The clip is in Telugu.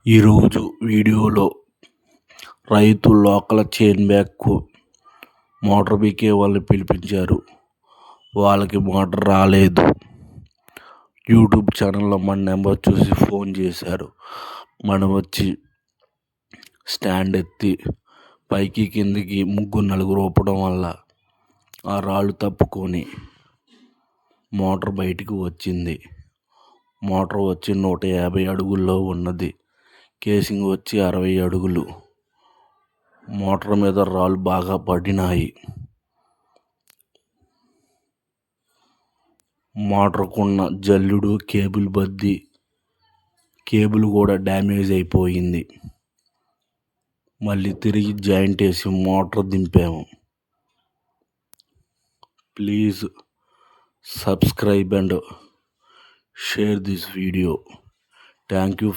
ఈరోజు వీడియోలో రైతు లోకల్ చైన్ బ్యాగ్కు మోటార్ బికే వాళ్ళని పిలిపించారు. వాళ్ళకి మోటార్ రాలేదు. యూట్యూబ్ ఛానల్లో మన నెంబర్ చూసి ఫోన్ చేశారు. మనం వచ్చి స్టాండ్ ఎత్తి పైకి కిందికి నలుగురు ఊపడం వల్ల ఆ రాళ్ళు తప్పుకొని మోటార్ బయటికి వచ్చింది. మోటార్ వచ్చి 150 అడుగుల్లో ఉన్నది. కేసింగ్ వచ్చి 60 అడుగులు. మోటార్ మీద రాళ్ళు బాగా పడినాయి. మోటార్కున్న జల్లుడు కేబుల్ బద్ది కేబుల్ కూడా డ్యామేజ్ అయిపోయింది. మళ్ళీ తిరిగి జాయింట్ వేసి మోటార్ దింపాము. Please subscribe and share this video. Thank you.